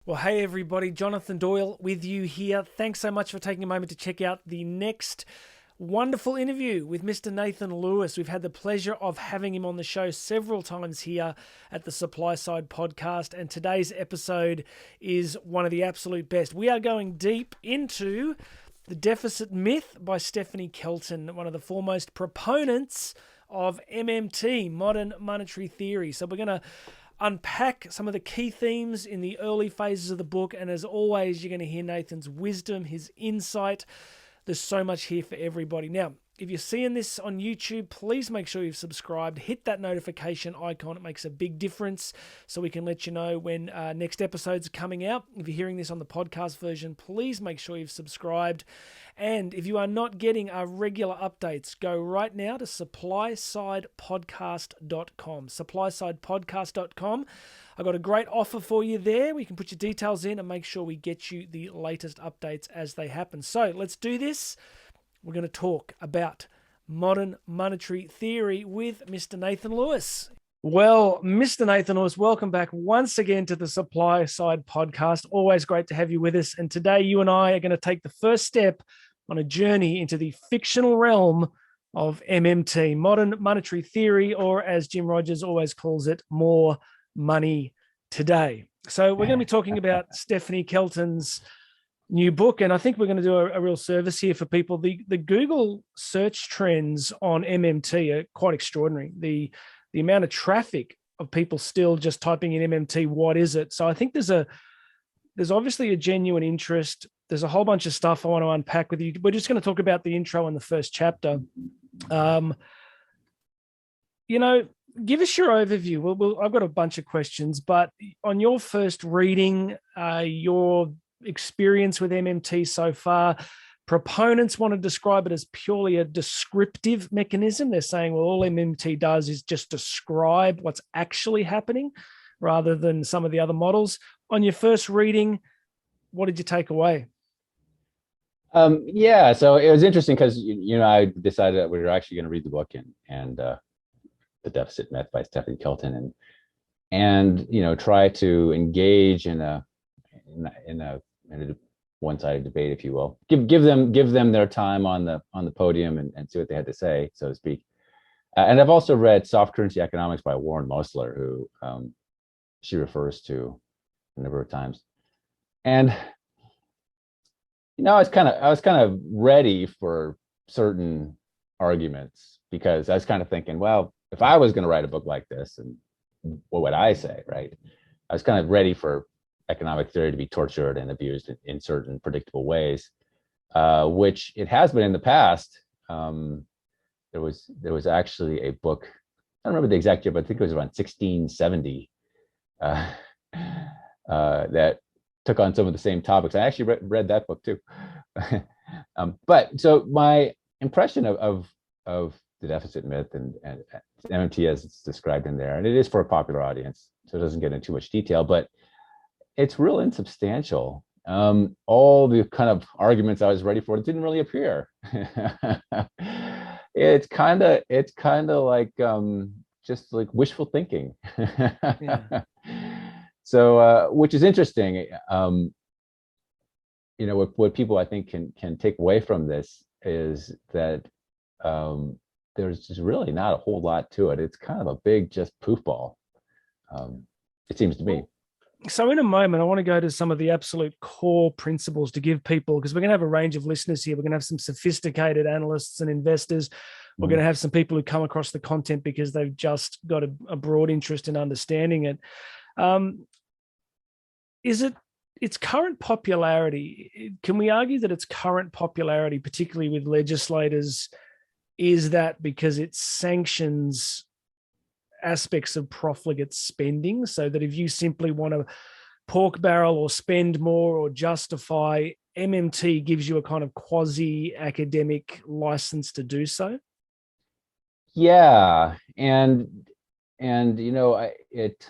Well, hey everybody, Jonathan Doyle with you here. Thanks so much for taking a moment to check out the next wonderful interview with Mr. Nathan Lewis. We've had the pleasure of having him on the show several times here at the Supply Side Podcast, and today's episode is one of the absolute best. We are going deep into The Deficit Myth by Stephanie Kelton, one of the foremost proponents of MMT, modern monetary theory. So we're going to unpack some of the key themes in the early phases of the book, and as always, you're going to hear Nathan's wisdom, his insight. There's so much here for everybody. Now, if you're seeing this on YouTube, please make sure you've subscribed. Hit that notification icon. It makes a big difference so we can let you know when next episodes are coming out. If you're hearing this on the podcast version, please make sure you've subscribed. And if you are not getting our regular updates, go right now to supplysidepodcast.com. supplysidepodcast.com. I've got a great offer for you there. We can put your details in and make sure we get you the latest updates as they happen. So let's do this. We're going to talk about modern monetary theory with Mr. Nathan Lewis. Well, Mr. Nathan Lewis, welcome back once again to the Supply Side Podcast. Always great to have you with us. And today you and I are going to take the first step on a journey into the fictional realm of MMT, modern monetary theory, or as Jim Rogers always calls it, more money today. So we're going to be talking about Stephanie Kelton's new book, and I think we're going to do a real service here for people. The Google search trends on MMT are quite extraordinary. The amount of traffic of people still just typing in MMT, what is it? So I think there's obviously a genuine interest. There's a whole bunch of stuff I want to unpack with you. We're just going to talk about the intro and the first chapter. Give us your overview. I've got a bunch of questions, but on your first reading, your experience with MMT so far, proponents want to describe it as purely a descriptive mechanism. They're saying, well, all MMT does is just describe what's actually happening rather than some of the other models. On your first reading, what did you take away? So it was interesting because I decided that we were actually going to read the book and The Deficit Myth by Stephanie Kelton and try to engage in a one-sided debate, if you will. Give them their time on the podium and see what they had to say, so to speak. And I've also read Soft Currency Economics by Warren Mosler, who she refers to a number of times. And I was kind of ready for certain arguments because I was kind of thinking, well, if I was going to write a book like this, and what would I say, right? I was kind of ready for economic theory to be tortured and abused in certain predictable ways, which it has been in the past. There was actually a book, I don't remember the exact year, but I think it was around 1670, that took on some of the same topics. I actually read that book too. But so my impression of the deficit myth and MMT as it's described in there, and it is for a popular audience, so it doesn't get into too much detail, but it's real insubstantial. All the kind of arguments I was ready for didn't really appear. It's kind of like just like wishful thinking. Yeah. So, which is interesting. What people I think can take away from this is that there's just really not a whole lot to it. It's kind of a big just poof ball. It seems to me. So in a moment, I want to go to some of the absolute core principles to give people, because we're going to have a range of listeners here. We're going to have some sophisticated analysts and investors. We're going to have some people who come across the content because they've just got a broad interest in understanding it. Is it its current popularity? Can we argue that its current popularity, particularly with legislators, is that because it sanctions aspects of profligate spending, so that if you simply want to pork barrel or spend more or justify, MMT gives you a kind of quasi-academic license to do so? Yeah, and it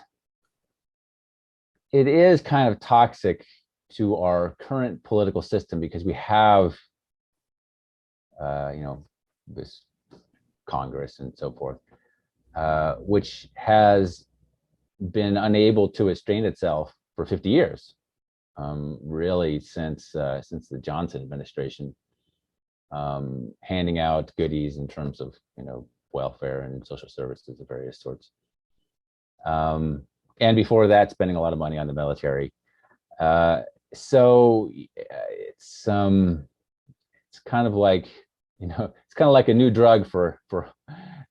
is kind of toxic to our current political system because we have this Congress and so forth, which has been unable to restrain itself for 50 years. really since the Johnson administration, handing out goodies in terms of welfare and social services of various sorts. And before that, spending a lot of money on the military. So it's kind of like it's kind of like a new drug for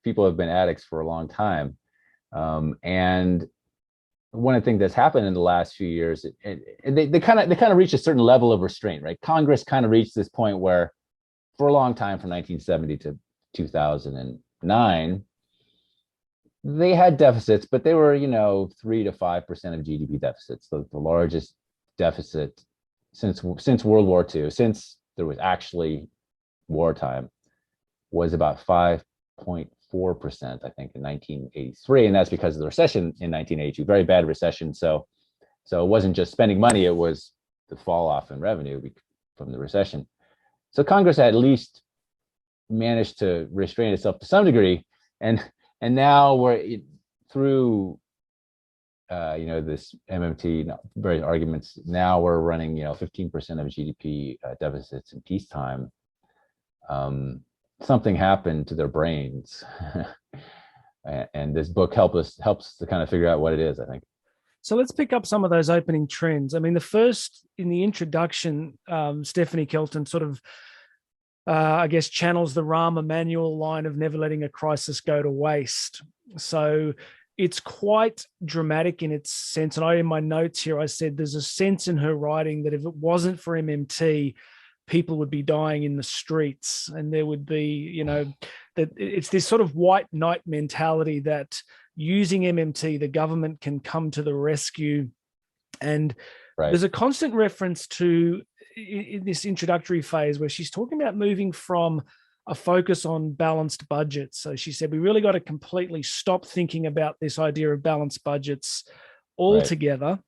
people who have been addicts for a long time. And one of the things that's happened in the last few years, they kind of reached a certain level of restraint, right? Congress kind of reached this point where, for a long time, from 1970 to 2009, they had deficits, but they were 3 to 5% of GDP deficits, the largest deficit since World War II, since there was actually wartime, was about 5.4%, I think, in 1983, and that's because of the recession in 1982, very bad recession. So it wasn't just spending money; it was the fall off in revenue from the recession. So Congress at least managed to restrain itself to some degree, and now we're through this MMT various arguments. Now we're running 15% of GDP deficits in peacetime. Something happened to their brains, and this book helps to kind of figure out what it is, I think. So let's pick up some of those opening trends. I mean, the first, in the introduction, Stephanie Kelton sort of, I guess, channels the Rahm Emanuel line of never letting a crisis go to waste. So it's quite dramatic in its sense. And in my notes here, I said there's a sense in her writing that if it wasn't for MMT, people would be dying in the streets, and there would be, that it's this sort of white knight mentality that using MMT, the government can come to the rescue. And right. There's a constant reference to, in this introductory phase, where she's talking about moving from a focus on balanced budgets. So she said, we really got to completely stop thinking about this idea of balanced budgets altogether.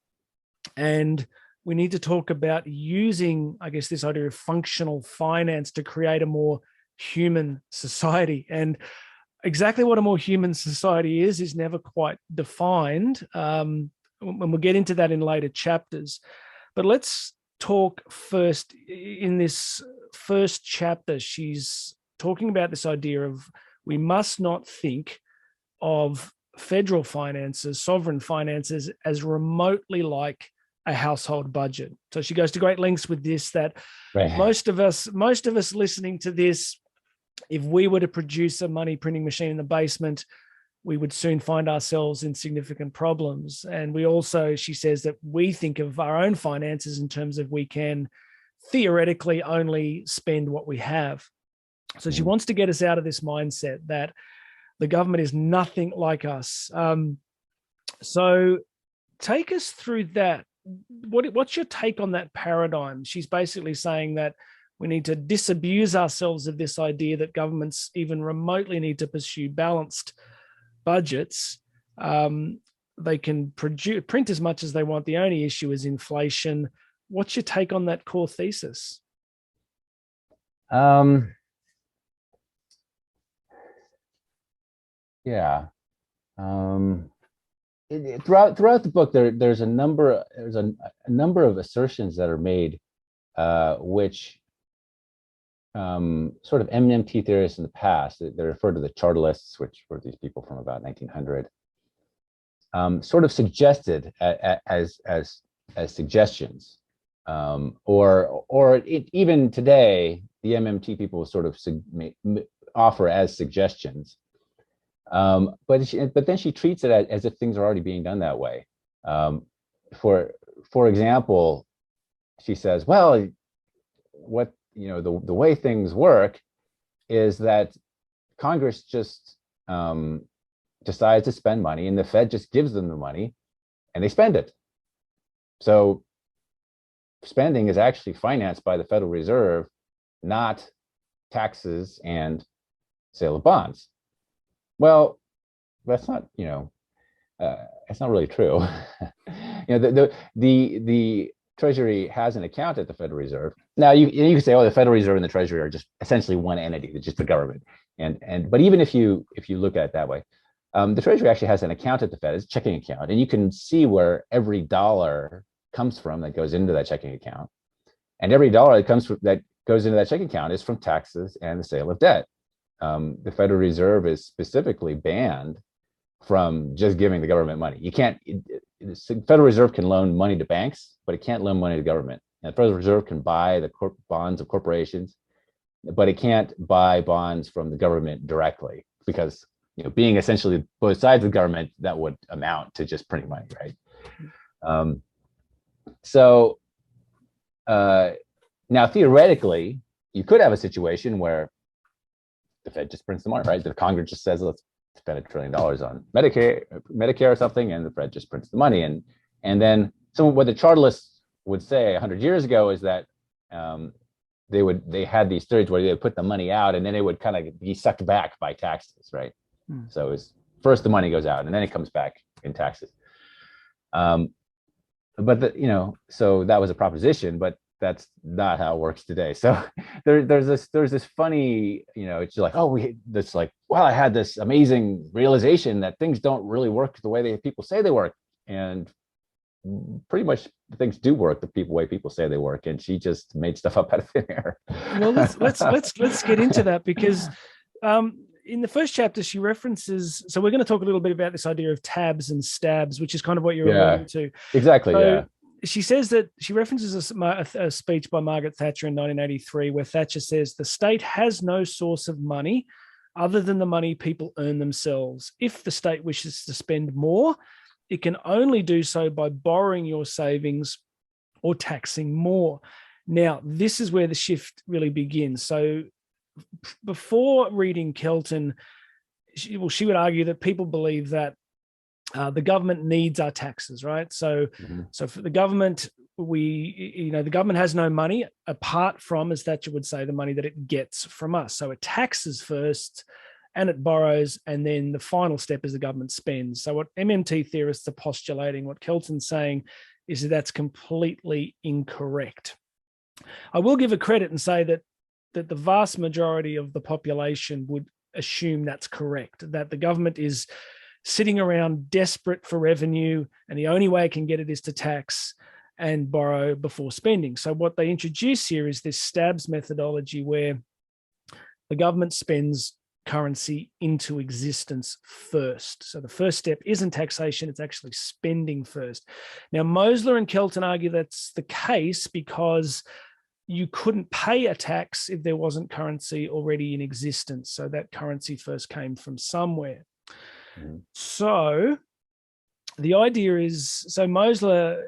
Right. And we need to talk about using, I guess, this idea of functional finance to create a more human society. And exactly what a more human society is never quite defined. And we'll get into that in later chapters. But let's talk first. In this first chapter, she's talking about this idea of we must not think of federal finances, sovereign finances, as remotely like a household budget. So she goes to great lengths with this, that right. most of us listening to this, if we were to produce a money printing machine in the basement, we would soon find ourselves in significant problems. And we also, she says, that we think of our own finances in terms of we can theoretically only spend what we have. So she wants to get us out of this mindset that the government is nothing like us. So take us through that. What's your take on that paradigm? She's basically saying that we need to disabuse ourselves of this idea that governments even remotely need to pursue balanced budgets. They can print as much as they want. The only issue is inflation. What's your take on that core thesis? Yeah. Throughout the book, there's a number of assertions that are made, which sort of MMT theorists in the past, they refer to the chartalists, which were these people from about 1900, sort of suggested as suggestions, or even today, the MMT people sort of offer as suggestions. But then she treats it as if things are already being done that way. For example, she says, well, what the way things work is that Congress just decides to spend money, and the Fed just gives them the money, and they spend it. So spending is actually financed by the Federal Reserve, not taxes and sale of bonds. Well, that's not, it's not really true. The Treasury has an account at the Federal Reserve. Now you can say, oh, the Federal Reserve and the Treasury are just essentially one entity. It's just the government. But even if you look at it that way, the Treasury actually has an account at the Fed, it's a checking account, and you can see where every dollar comes from that goes into that checking account. And every dollar that goes into that checking account is from taxes and the sale of debt. The Federal Reserve is specifically banned from just giving the government money. You can't, the Federal Reserve can loan money to banks, but it can't loan money to government. And the Federal Reserve can buy the bonds of corporations, but it can't buy bonds from the government directly, because being essentially both sides of the government, that would amount to just printing money, right? Now theoretically, you could have a situation where the Fed just prints the money, right? The Congress just says, let's spend $1 trillion on Medicare or something, and the Fed just prints the money. And then what the chartalists would say 100 years ago is that they had these theories where they would put the money out and then it would kind of be sucked back by taxes, right? So it's first the money goes out and then it comes back in taxes. So that was a proposition, but that's not how it works today. So there's this funny, it's like, wow, I had this amazing realization that things don't really work the way people say they work, and pretty much things do work the way people say they work, and she just made stuff up out of thin air. Well, let's get into that, because in the first chapter she references, so we're going to talk a little bit about this idea of tabs and stabs, which is kind of what you're alluding to. Exactly. So, she says that she references a speech by Margaret Thatcher in 1983, where Thatcher says the state has no source of money other than the money people earn themselves. If the state wishes to spend more, it can only do so by borrowing your savings or taxing more. Now, this is where the shift really begins. So before reading Kelton, she would argue that people believe that the government needs our taxes, right? So, so for the government, the government has no money apart from, as Thatcher would say, the money that it gets from us. So it taxes first, and it borrows, and then the final step is the government spends. So what MMT theorists are postulating, what Kelton's saying, is that that's completely incorrect. I will give a credit and say that the vast majority of the population would assume that's correct, that the government is sitting around desperate for revenue, and the only way it can get it is to tax and borrow before spending. So what they introduce here is this stabs methodology, where the government spends currency into existence first. So the first step isn't taxation, it's actually spending first. Now, Mosler and Kelton argue that's the case because you couldn't pay a tax if there wasn't currency already in existence. So that currency first came from somewhere. So the idea is, so Mosler,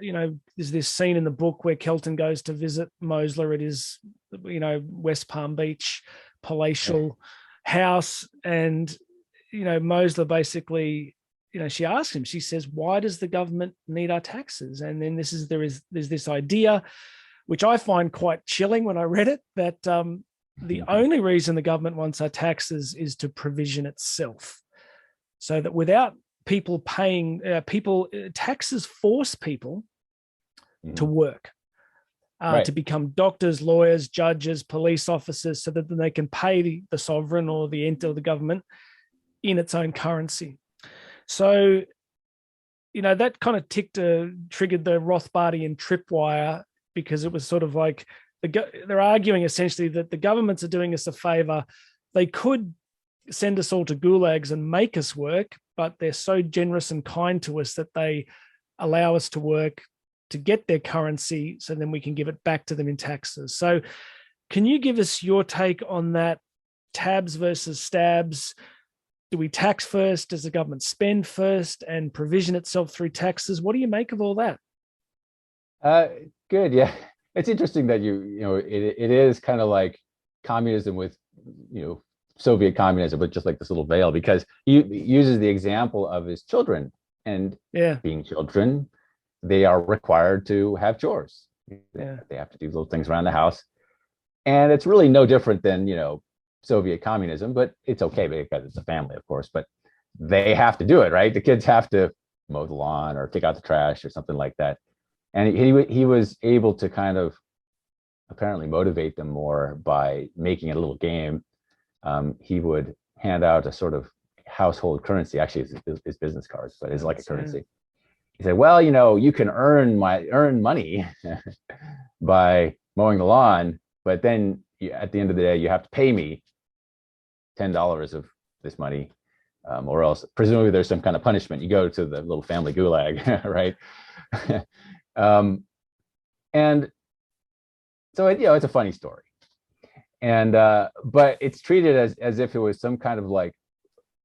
there's this scene in the book where Kelton goes to visit Mosler at his, West Palm Beach palatial house. And, Mosler basically, she asks him, she says, why does the government need our taxes? And then there's this idea, which I find quite chilling when I read it, that the only reason the government wants our taxes is to provision itself. So that without people paying, taxes force people to work, to become doctors, lawyers, judges, police officers, so that then they can pay the sovereign or the entity or the government in its own currency. So, that kind of triggered the Rothbardian tripwire, because it was sort of like they're arguing essentially that the governments are doing us a favor. They could send us all to gulags and make us work, but they're so generous and kind to us that they allow us to work to get their currency, so then we can give it back to them in taxes. So can you give us your take on that, tabs versus stabs? Do we tax first? Does the government spend first and provision itself through taxes? What do you make of all that? Good. Yeah. It's interesting that it is kind of like communism with, Soviet communism, but just like this little veil, because he uses the example of his children, and being children, they are required to have chores. They have to do little things around the house, and it's really no different than Soviet communism, but it's okay because it's a family, of course, but they have to do it, right? The kids have to mow the lawn or take out the trash or something like that, and he was able to kind of apparently motivate them more by making it a little game. He would hand out a sort of household currency, actually his business cards, but it's like a currency. he said, well, you can earn money by mowing the lawn, but then at the end of the day, you have to pay me $10 of this money, or else presumably there's some kind of punishment. You go to the little family gulag, right? And so it's a funny story, and but it's treated as if it was some kind of like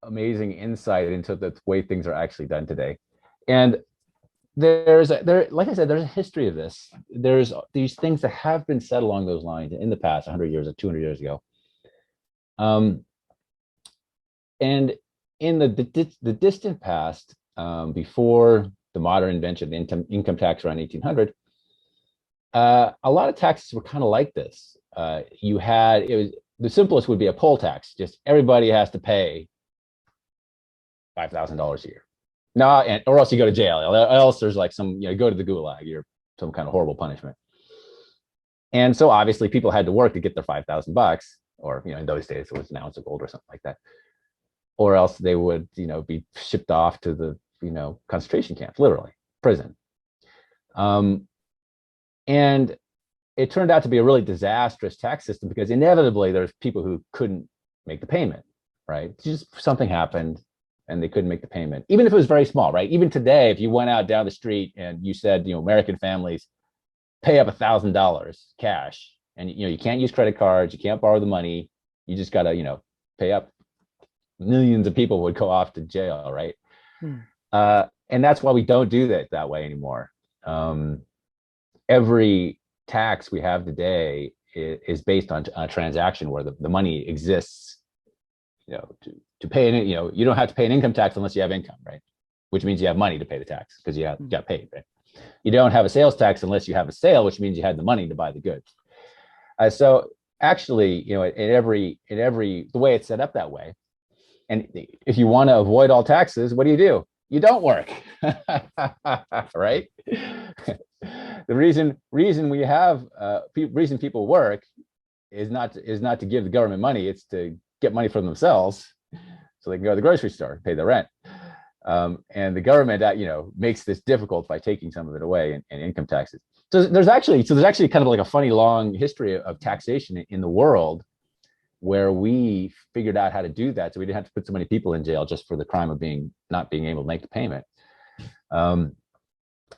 amazing insight into the way things are actually done today. And like I said, there's a history of this. There's these things that have been said along those lines in the past, 100 years or 200 years ago. And in the distant past, before the modern invention of the income tax around 1800, a lot of taxes were kind of like this. The simplest would be a poll tax. Just everybody has to pay $5,000 a year. No, or else you go to jail. Or else there's like go to the gulag. You're some kind of horrible punishment. And so obviously people had to work to get their $5,000, or in those days it was an ounce of gold or something like that. Or else they would be shipped off to the concentration camps, literally prison. And it turned out to be a really disastrous tax system because inevitably there's people who couldn't make the payment, right? Just something happened and they couldn't make the payment, even if it was very small, right? Even today, if you went out down the street and you said, American families pay up $1,000 cash, and you can't use credit cards, you can't borrow the money, you just gotta pay up, millions of people would go off to jail, right? And that's why we don't do that way anymore. Every tax we have today is based on a transaction where the money exists, to pay it. You don't have to pay an income tax unless you have income, right? Which means you have money to pay the tax because you got paid, right? You don't have a sales tax unless you have a sale, which means you had the money to buy the goods. So actually, the way it's set up that way, and if you want to avoid all taxes, what do? You don't work, right? The reason people work is not to give the government money; it's to get money from themselves, so they can go to the grocery store, pay the rent. And the government, makes this difficult by taking some of it away in income taxes. So there's actually kind of like a funny long history of taxation in the world, where we figured out how to do that, so we didn't have to put so many people in jail just for the crime of not being able to make the payment.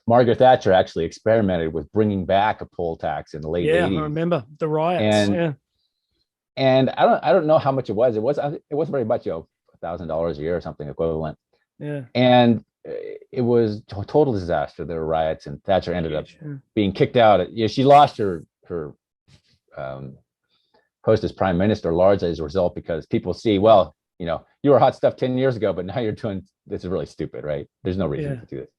Margaret Thatcher actually experimented with bringing back a poll tax in the late 80s. I remember the riots. And I don't know how much it was. It wasn't very much, $1,000 a year or something equivalent. Yeah. And it was a total disaster. There were riots, and Thatcher ended up being kicked out. She lost her post as prime minister largely as a result, because people see, well, you were hot stuff 10 years ago, but now you're doing this is really stupid, right? There's no reason to do this.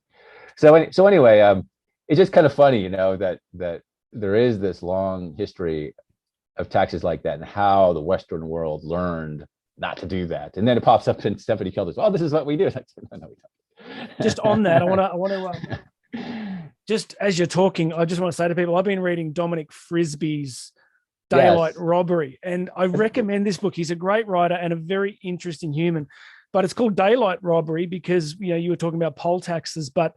So anyway, it's just kind of funny, that there is this long history of taxes like that, and how the Western world learned not to do that. And then it pops up in Stephanie Kelton's, oh, this is what we do. Like, no, we don't. Just on that, I want to just as you're talking, I just want to say to people, I've been reading Dominic Frisby's Daylight Robbery, and I recommend this book. He's a great writer and a very interesting human, but it's called Daylight Robbery because, you were talking about poll taxes, but,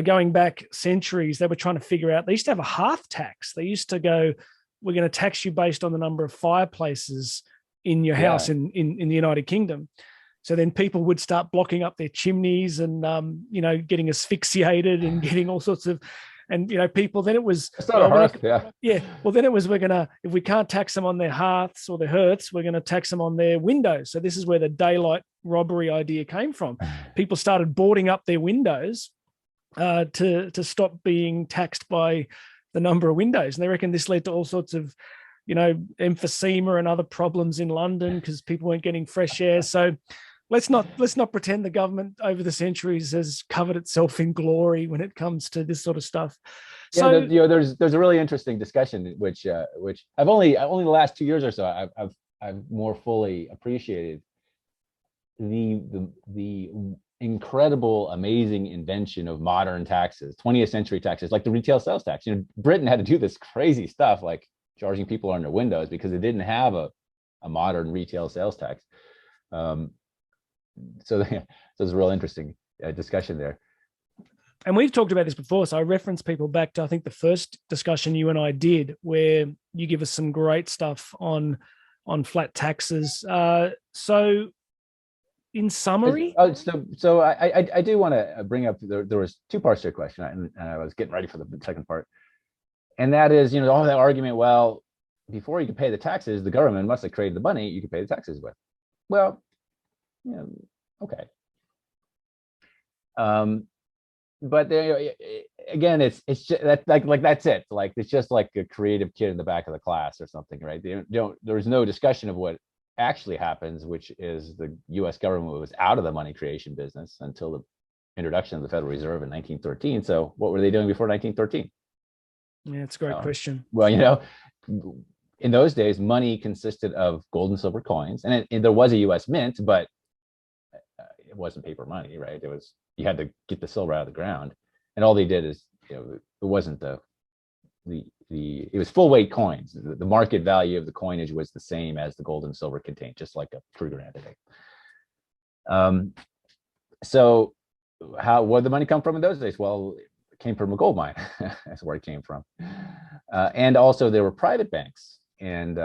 going back centuries, they were trying to figure out, they used to have a hearth tax. They used to go, we're going to tax you based on the number of fireplaces in your house in the United Kingdom. So then people would start blocking up their chimneys and, getting asphyxiated and getting all sorts of, and, people, then it was, it's not a hearth, well, then it was, if we can't tax them on their hearths or their hearths, we're going to tax them on their windows. So this is where the daylight robbery idea came from. People started boarding up their windows to stop being taxed by the number of windows. And they reckon this led to all sorts of, emphysema and other problems in London because people weren't getting fresh air. So let's not pretend the government over the centuries has covered itself in glory when it comes to this sort of stuff. So there's a really interesting discussion which I've only the last 2 years or so I've more fully appreciated the incredible, amazing invention of modern taxes, 20th century taxes, like the retail sales tax. Britain had to do this crazy stuff like charging people on their windows because it didn't have a modern retail sales tax. So there's a real interesting discussion there. And we've talked about this before, so I reference people back to, I think, the first discussion you and I did, where you give us some great stuff on flat taxes. So in summary, So I do want to bring up, there was two parts to your question, and I was getting ready for the second part, and that is, all that argument, well, before you could pay the taxes, the government must have created the money you could pay the taxes with. Well, okay. But again, it's just that, like that's it. Like, it's just like a creative kid in the back of the class or something, right? There's no discussion of what actually happens, which is the U.S. government was out of the money creation business until the introduction of the Federal Reserve in 1913. So what were they doing before 1913? Yeah, it's a great question. Well, in those days, money consisted of gold and silver coins, and there was a U.S. mint, but it wasn't paper money, right? You had to get the silver out of the ground, and all they did is, it wasn't it was full weight coins. The market value of the coinage was the same as the gold and silver contained, just like a Kruger entity. So where did the money come from in those days? Well, it came from a gold mine. That's where it came from. And also there were private banks, and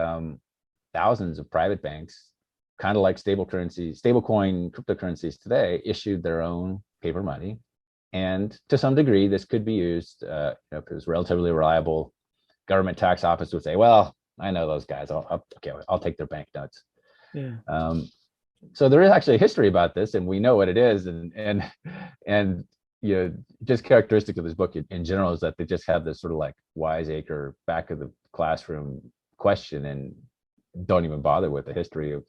thousands of private banks, kind of like stablecoin cryptocurrencies today, issued their own paper money. And to some degree, this could be used, if it was relatively reliable. Government tax office would say, well, I know those guys, I'll take their bank notes. Yeah. So there is actually a history about this, and we know what it is. And just characteristic of this book in general is that they just have this sort of like wiseacre back of the classroom question and don't even bother with the history of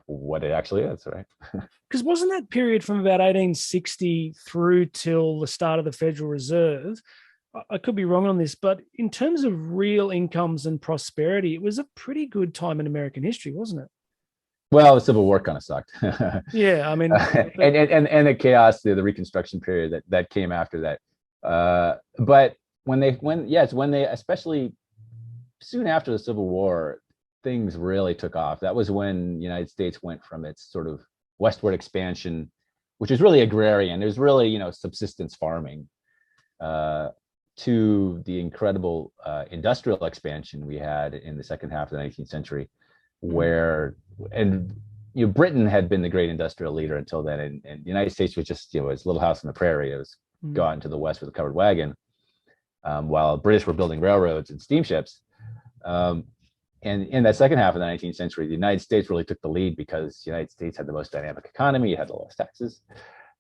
what it actually is, right? Because wasn't that period from about 1860 through till the start of the Federal Reserve? I could be wrong on this, but in terms of real incomes and prosperity, it was a pretty good time in American history, wasn't it? Well, the Civil War kind of sucked. Yeah, I mean, and the chaos, the Reconstruction period that came after that. But when they, especially soon after the Civil War, things really took off. That was when the United States went from its sort of westward expansion, which was really agrarian. It was really, subsistence farming, to the incredible industrial expansion we had in the second half of the 19th century, where, and Britain had been the great industrial leader until then, and the United States was just, its little house on the prairie. It was gone to the west with a covered wagon, while British were building railroads and steamships. And in that second half of the 19th century, the United States really took the lead because the United States had the most dynamic economy, it had the lowest taxes,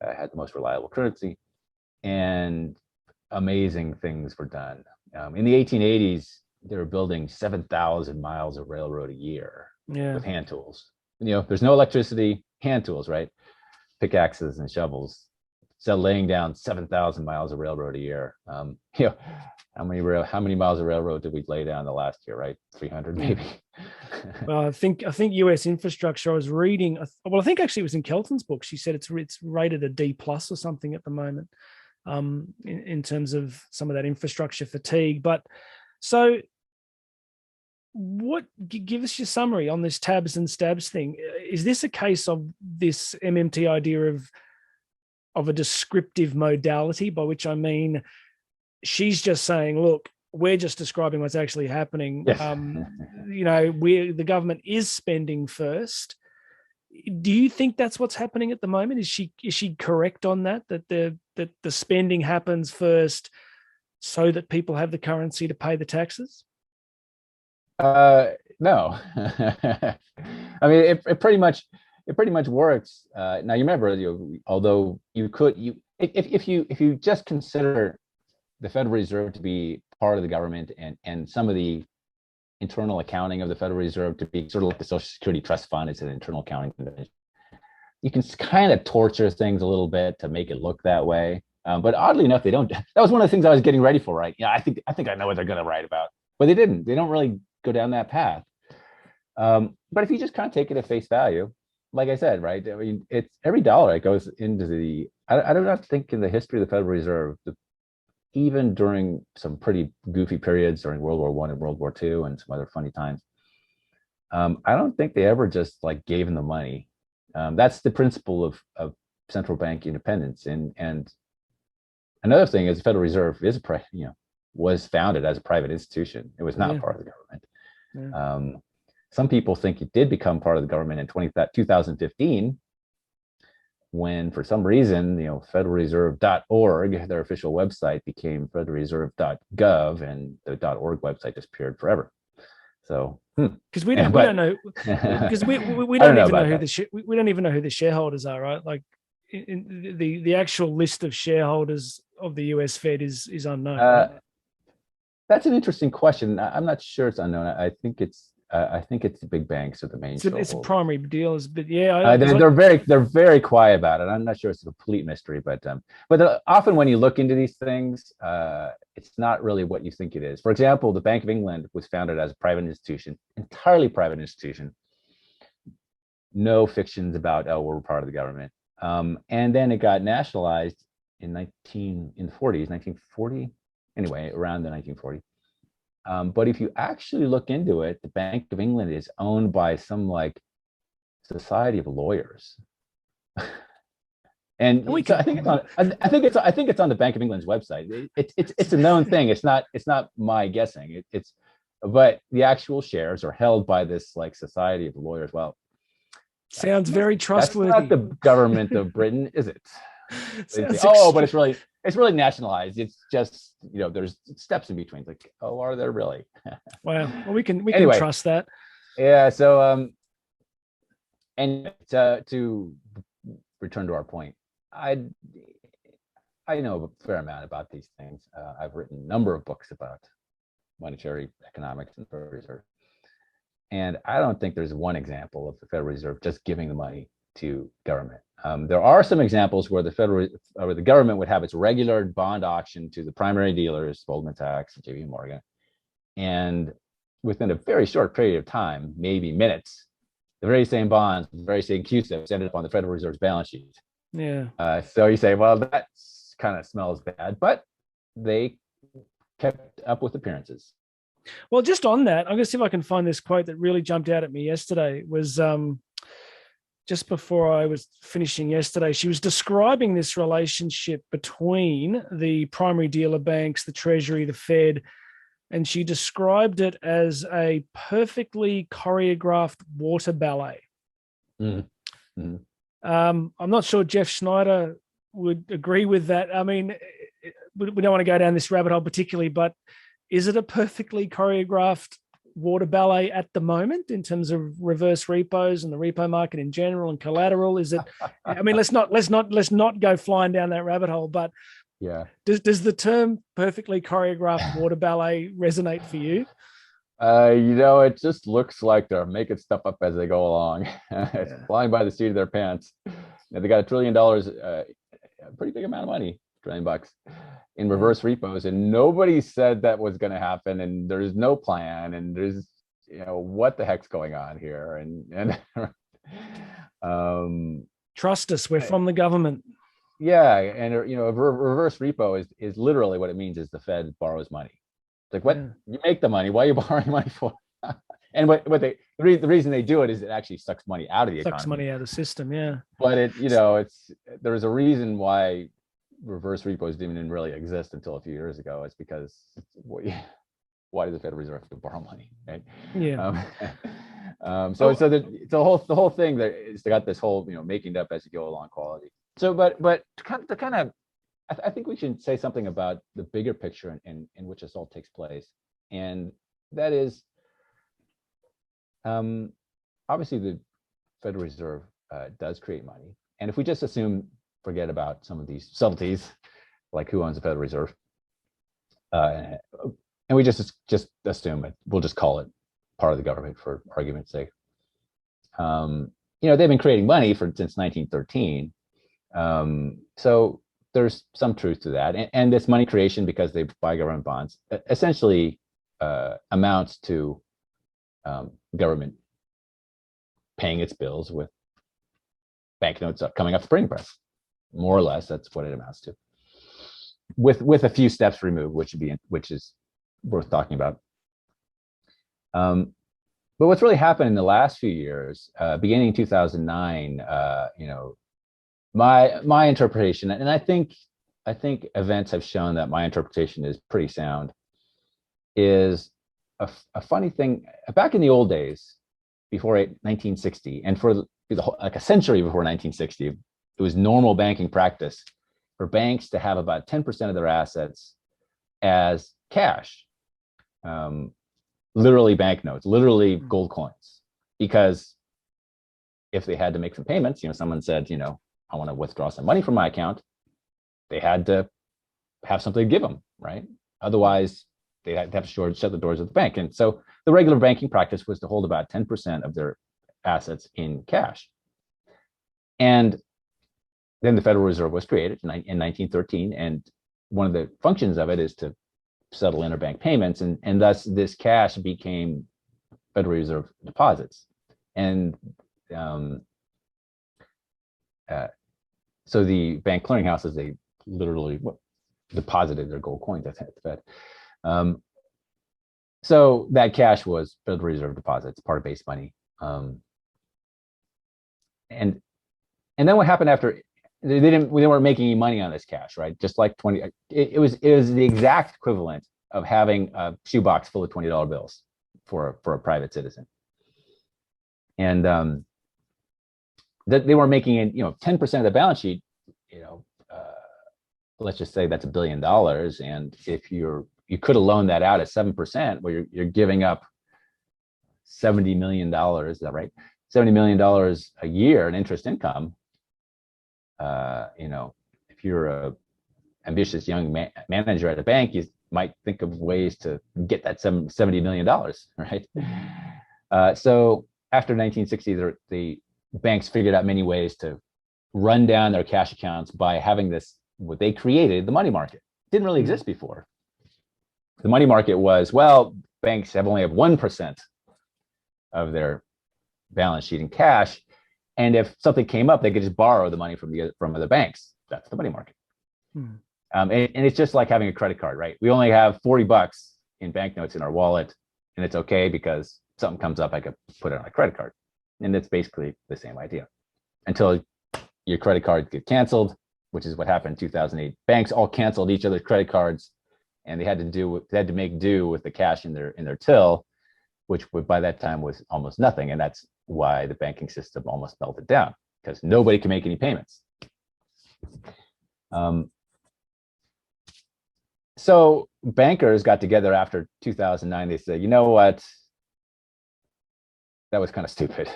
had the most reliable currency, and amazing things were done. In the 1880s, they were building 7,000 miles of railroad a year with hand tools. There's no electricity, hand tools, right? Pickaxes and shovels. So laying down 7,000 miles of railroad a year. How many miles of railroad did we lay down the last year, right? 300 maybe. Well, I think U.S. infrastructure, I was reading, I think actually it was in Kelton's book. She said it's rated a D+ or something at the moment, in terms of some of that infrastructure fatigue. But so give us your summary on this tabs and stabs thing. Is this a case of this MMT idea of a descriptive modality, by which I mean she's just saying, look, we're just describing what's actually happening. Yes. The government is spending first. Do you think that's what's happening at the moment? Is she correct on that the spending happens first so that people have the currency to pay the taxes? No. I mean, it pretty much works. Now you remember, although if you just consider the Federal Reserve to be part of the government and some of the internal accounting of the Federal Reserve to be sort of like the Social Security Trust Fund, it's an internal accounting division. You can kind of torture things a little bit to make it look that way. But oddly enough, they don't. That was one of the things I was getting ready for, right? Yeah, I think I know what they're going to write about, but they didn't. They don't really go down that path. But if you just kind of take it at face value, like I said, right? I mean, it's every dollar that goes into the. I do not think in the history of the Federal Reserve, even during some pretty goofy periods during World War I and World War II and some other funny times, I don't think they ever just like gave them the money. That's the principle of central bank independence, and another thing is the Federal Reserve is was founded as a private institution. It was not part of the government. Yeah. Some people think it did become part of the government in 2015, when for some reason, federalreserve.org, their official website, became federalreserve.gov, and the .org website disappeared forever. So because we don't know, because we don't even know who we don't even know who the shareholders are, right? Like the actual list of shareholders of the US Fed is unknown. Right? That's an interesting question. I'm not sure it's unknown. I think it's the big banks are the main. It's a primary deals, but yeah, they're very quiet about it. I'm not sure it's a complete mystery, but often when you look into these things, it's not really what you think it is. For example, the Bank of England was founded as a private institution, entirely private institution. No fictions about we're part of the government, and then it got nationalized in the 40s, 1940. Anyway, around the 1940s. But if you actually look into it, the Bank of England is owned by some society of lawyers. And I think it's on the Bank of England's website. It's a known thing. It's not my guessing. But the actual shares are held by this society of lawyers. Well, sounds very trustworthy. That's not the government of Britain, is it? But it's really nationalized. It's just, there's steps in between. It's like, are there really? Wow. Well, we can trust that. Yeah. So, and to return to our point, I know a fair amount about these things. I've written a number of books about monetary economics and the Federal Reserve. And I don't think there's one example of the Federal Reserve just giving the money to government. There are some examples where the government would have its regular bond auction to the primary dealers, Goldman Sachs, JP Morgan, and within a very short period of time, maybe minutes, the very same bonds, the very same CUSIPs ended up on the Federal Reserve's balance sheet. Yeah. So you say, well, that kind of smells bad, but they kept up with appearances. Well, just on that, I'm going to see if I can find this quote that really jumped out at me yesterday. It was just before I was finishing yesterday, she was describing this relationship between the primary dealer banks, the Treasury, the Fed, and she described it as a perfectly choreographed water ballet. Mm-hmm. I'm not sure Jeff Schneider would agree with that. I mean, we don't want to go down this rabbit hole particularly, but is it a perfectly choreographed water ballet at the moment in terms of reverse repos and the repo market in general and collateral? Is it? I mean, let's not go flying down that rabbit hole. But yeah, does the term perfectly choreographed water ballet resonate for you? It just looks like they're making stuff up as they go along. It's flying by the seat of their pants. They got $1 trillion, a pretty big amount of money, $1 trillion in reverse repos, and nobody said that was going to happen, and there's no plan, and there's what the heck's going on here, and trust us, we're from the government. Yeah, and a reverse repo is literally what it means is the Fed borrows money. It's like, what? You make the money, why are you borrowing money for? And the reason they do it is it actually sucks money out of the economy. Sucks money out of the system, yeah. But there's a reason why reverse repos didn't even really exist until a few years ago. It's because why does the Federal Reserve have to borrow money, right? Yeah. So the whole thing that is got this whole making it up as you go along quality. So but to kind of I think we should say something about the bigger picture in which this all takes place, and that is obviously the Federal Reserve does create money, and if we just forget about some of these subtleties, like who owns the Federal Reserve, and we just assume it, we'll just call it part of the government for argument's sake. They've been creating money since 1913, so there's some truth to that, and this money creation, because they buy government bonds, essentially amounts to government paying its bills with banknotes coming off the printing press. More or less, that's what it amounts to, with a few steps removed, which is worth talking about. But what's really happened in the last few years, beginning 2009, my interpretation, and I think I think events have shown that my interpretation is pretty sound, is a funny thing. Back in the old days, before 1960, and for like a century before 1960, it was normal banking practice for banks to have about 10% of their assets as cash, literally banknotes, literally gold coins. Because if they had to make some payments, someone said, I want to withdraw some money from my account, they had to have something to give them, right? Otherwise, they had to have to shut the doors of the bank. And so the regular banking practice was to hold about 10% of their assets in cash. And then the Federal Reserve was created in 1913. And one of the functions of it is to settle interbank payments. And thus this cash became Federal Reserve deposits. And so the bank clearinghouses, they literally deposited their gold coins at the Fed. So that cash was Federal Reserve deposits, part of base money. And then what happened after? They weren't making any money on this cash, right? Just like it was the exact equivalent of having a shoebox full of $20 bills for a private citizen. And that they were making it, 10% of the balance sheet, let's just say that's $1 billion. And if you could have loaned that out at 7%, where you're giving up $70 million, is that right? $70 million a year in interest income. If you're a ambitious young manager at a bank, you might think of ways to get that $70 million, right? So after 1960, the banks figured out many ways to run down their cash accounts by having this, what they created, the money market. Didn't really exist before. The money market was, banks only have 1% of their balance sheet in cash. And if something came up, they could just borrow the money from other banks. That's the money market. And it's just like having a credit card, right? We only have $40 in banknotes in our wallet, and it's okay because something comes up, I could put it on a credit card. And it's basically the same idea until your credit cards get canceled, which is what happened in 2008. Banks all canceled each other's credit cards, and they had to make do with the cash in their till, which by that time was almost nothing. And that's why the banking system almost melted down, because nobody can make any payments. So bankers got together after 2009. They said, you know what? That was kind of stupid.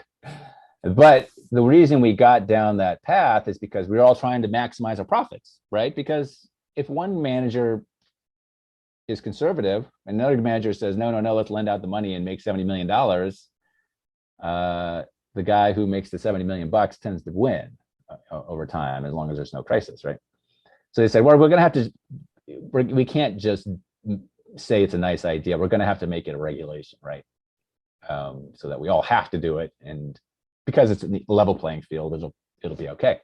But the reason we got down that path is because we were all trying to maximize our profits, right? Because if one manager is conservative and another manager says, no, let's lend out the money and make $70 million, the guy who makes the 70 million bucks tends to win over time, as long as there's no crisis, right? So they said, well, we can't just say it's a nice idea. We're going to have to make it a regulation, right? So that we all have to do it. And because it's a level playing field, it'll be okay.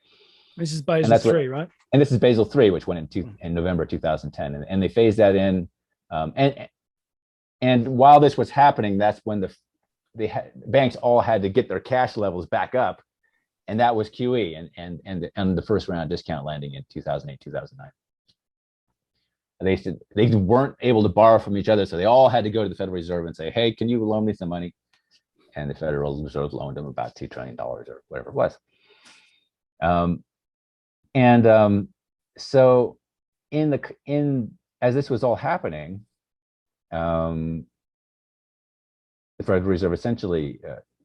This is Basel III, right? And this is Basel III, which went in November 2010. And they phased that in. And while this was happening, that's when banks all had to get their cash levels back up. And that was QE and the first round of discount lending in 2008, 2009. They said they weren't able to borrow from each other, so they all had to go to the Federal Reserve and say, hey, can you loan me some money? And the Federal Reserve loaned them about $2 trillion or whatever it was. So as this was all happening, the Federal Reserve essentially,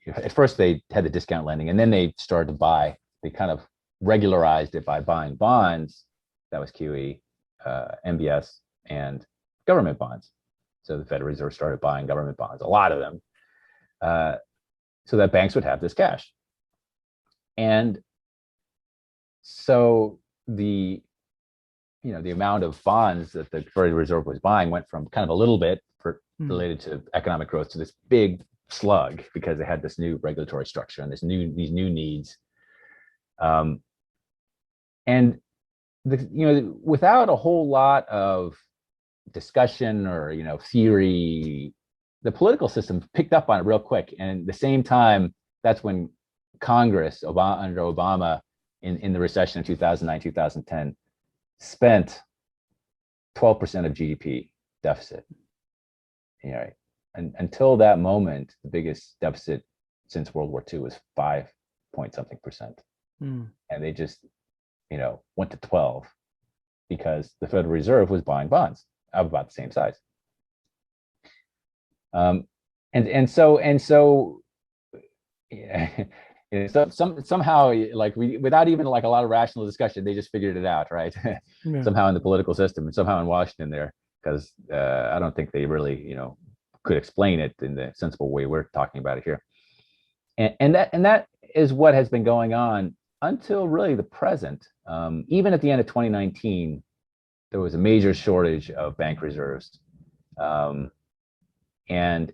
at first they had the discount lending, and then they started to buy. They kind of regularized it by buying bonds. That was QE, MBS, and government bonds. So the Federal Reserve started buying government bonds, a lot of them, so that banks would have this cash. And so the amount of bonds that the Federal Reserve was buying went from kind of a little bit related to economic growth to this big slug, because they had this new regulatory structure and these new needs. And without a whole lot of discussion or theory, the political system picked up on it real quick. And at the same time, that's when Congress, under Obama, in the recession of 2009, 2010, spent 12% of GDP deficit. You know, and until that moment, the biggest deficit since World War II was 5 point something percent. And they just, went to 12 because the Federal Reserve was buying bonds of about the same size. So somehow, like, without even like a lot of rational discussion, they just figured it out, right? Yeah. Somehow in the political system and somehow in Washington there, because I don't think they really, could explain it in the sensible way we're talking about it here. And that is what has been going on until really the present. Even at the end of 2019, there was a major shortage of bank reserves. And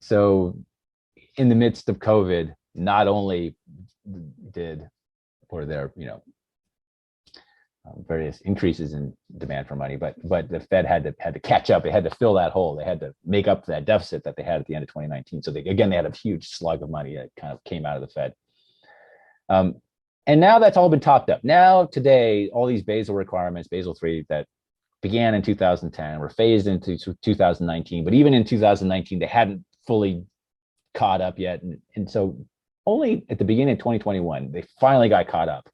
so in the midst of COVID, not only were there, various increases in demand for money, but the Fed had to catch up. They had to fill that hole. They had to make up that deficit that they had at the end of 2019. So they had a huge slug of money that kind of came out of the Fed. And now that's all been topped up. Now today, all these Basel requirements, Basel III, that began in 2010, were phased into 2019. But even in 2019, they hadn't fully caught up yet. And so only at the beginning of 2021, they finally got caught up.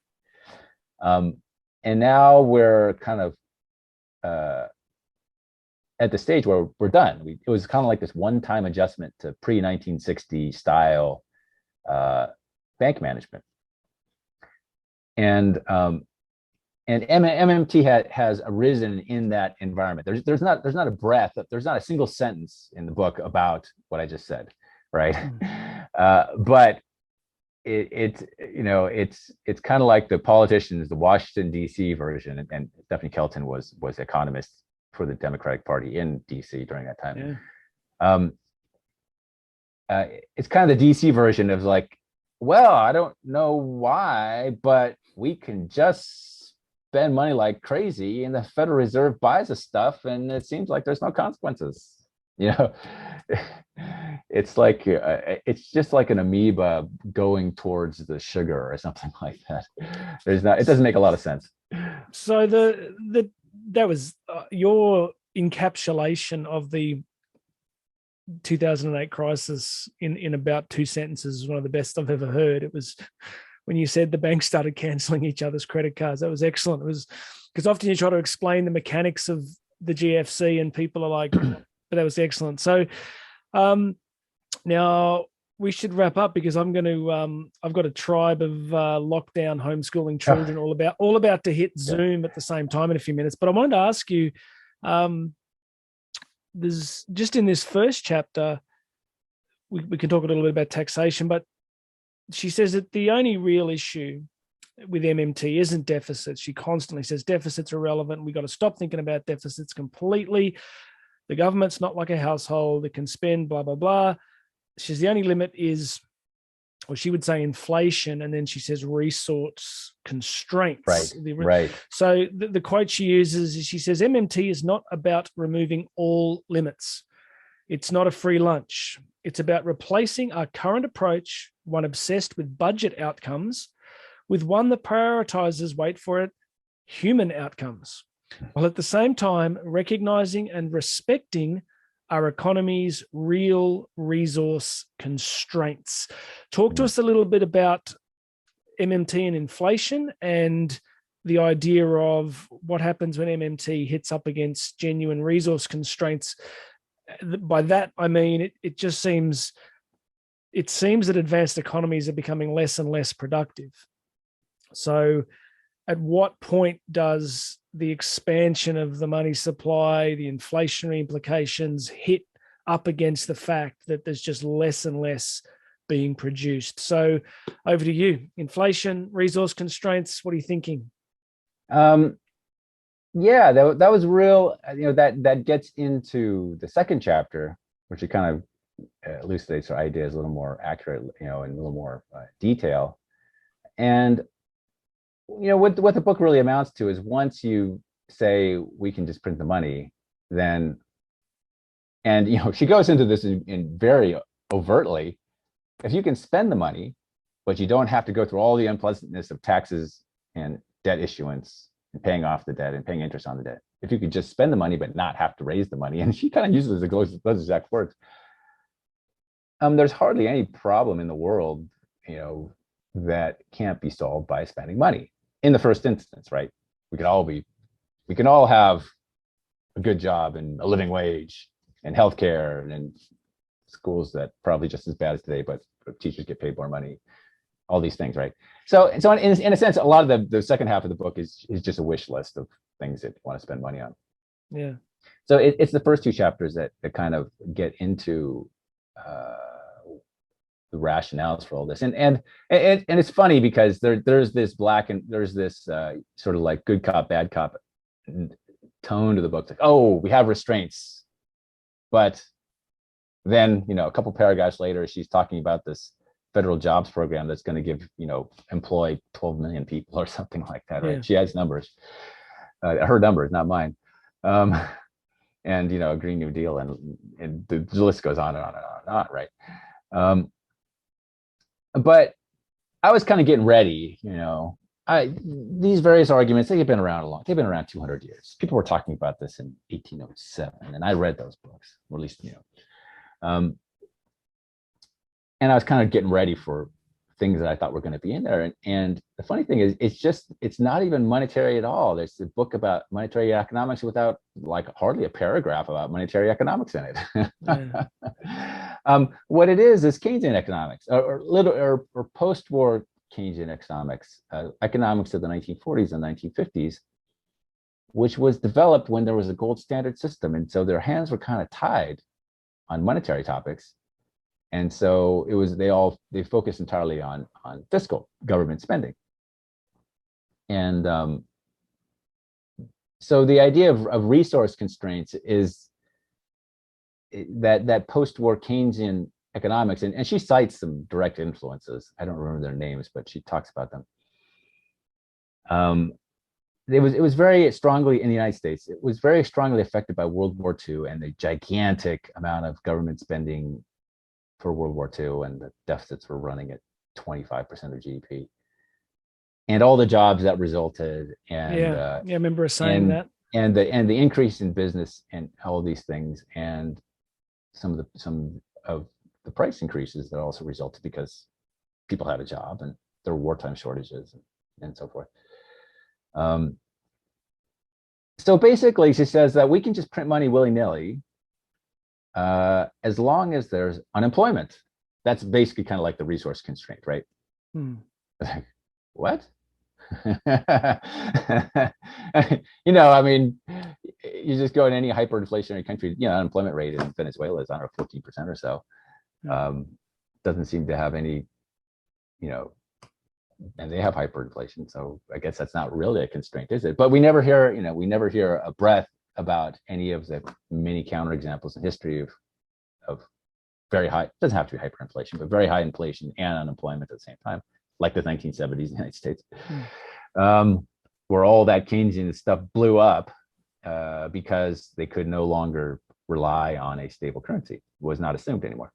And now we're kind of at the stage where we're done. It was kind of like this one-time adjustment to pre-1960 style bank management. And MMT has arisen in that environment. There's not a breath, there's not a single sentence in the book about what I just said, right? But it's kind of like the politicians, the Washington D.C. version, and Stephanie Kelton was economist for the Democratic Party in D.C. during that time. Yeah. It's kind of the D.C. version of like, well, I don't know why, but we can just spend money like crazy, and the Federal Reserve buys us stuff, and it seems like there's no consequences. It's like it's just like an amoeba going towards the sugar or something like that. It doesn't make a lot of sense. So that was your encapsulation of the 2008 crisis in about 2 sentences is one of the best I've ever heard. It was when you said the banks started canceling each other's credit cards. That was excellent. It was because often you try to explain the mechanics of the GFC and people are like, but that was excellent. So now we should wrap up because I'm going to, I've got a tribe of lockdown homeschooling children all about to hit Zoom at the same time in a few minutes. But I wanted to ask you, there's just in this first chapter, we can talk a little bit about taxation, but she says that the only real issue with MMT isn't deficits. She constantly says deficits are relevant. We got to stop thinking about deficits completely. The government's not like a household. It can spend blah, blah, blah. She says the only limit is, or she would say inflation. And then she says resource constraints. Right. So the quote she uses is, she says, MMT is not about removing all limits. It's not a free lunch. It's about replacing our current approach, one obsessed with budget outcomes, with one that prioritizes, wait for it, human outcomes, while at the same time recognizing and respecting our economy's real resource constraints. Talk to us a little bit about MMT and inflation and the idea of what happens when MMT hits up against genuine resource constraints. By that, I mean, it just seems that advanced economies are becoming less and less productive. So at what point does the expansion of the money supply, the inflationary implications hit up against the fact that there's just less and less being produced? So over to you. Inflation, resource constraints, what are you thinking? Yeah, that was real, that gets into the second chapter, which it kind of elucidates our ideas a little more accurate, in a little more detail. And what the book really amounts to is once you say we can just print the money, then, and she goes into this in very overtly, if you can spend the money, but you don't have to go through all the unpleasantness of taxes and debt issuance and paying off the debt and paying interest on the debt. If you could just spend the money but not have to raise the money, and she kind of uses those exact words. There's hardly any problem in the world, that can't be solved by spending money in the first instance, right? We can all have a good job and a living wage and healthcare and schools that probably just as bad as today, but teachers get paid more money, all these things, right? So in a sense, a lot of the second half of the book is just a wish list of things that you want to spend money on. Yeah. So it's the first two chapters that kind of get into the rationales for all this, and it's funny because there's this sort of like good cop bad cop tone to the book. It's like, oh, we have restraints, but then a couple paragraphs later, she's talking about this federal jobs program that's going to give employ 12 million people or something like that, right? Yeah. She has numbers, her numbers, not mine, and a Green New Deal, and the list goes on and on and on and on, right? But I was kind of getting ready, these various arguments, they've been around they've been around 200 years. People were talking about this in 1807, and I read those books, or at least, and I was kind of getting ready for things that I thought were going to be in there. And the funny thing is, it's not even monetary at all. There's a book about monetary economics without hardly a paragraph about monetary economics in it. Yeah. What it is Keynesian economics, or post-war Keynesian economics, economics of the 1940s and 1950s, which was developed when there was a gold standard system. And so their hands were kind of tied on monetary topics. And so they focused entirely on fiscal government spending. And so the idea of resource constraints is that post-war Keynesian economics, and she cites some direct influences. I don't remember their names, but she talks about them. It was very strongly in the United States. It was very strongly affected by World War II and the gigantic amount of government spending for World War II, and the deficits were running at 25% of GDP, and all the jobs that resulted. And I remember saying that. And the increase in business and all these things, and some of the price increases that also resulted because people had a job and there were wartime shortages and so forth. So basically, she says that we can just print money willy-nilly as long as there's unemployment. That's basically kind of like the resource constraint, right? What? I mean, you just go in any hyperinflationary country, unemployment rate in Venezuela is, I don't know, 14% or so. Doesn't seem to have any, and they have hyperinflation. So I guess that's not really a constraint, is it? But we never hear, a breath about any of the many counterexamples in history of very high, it doesn't have to be hyperinflation, but very high inflation and unemployment at the same time, like the 1970s in the United States, where all that Keynesian stuff blew up because they could no longer rely on a stable currency. It was not assumed anymore.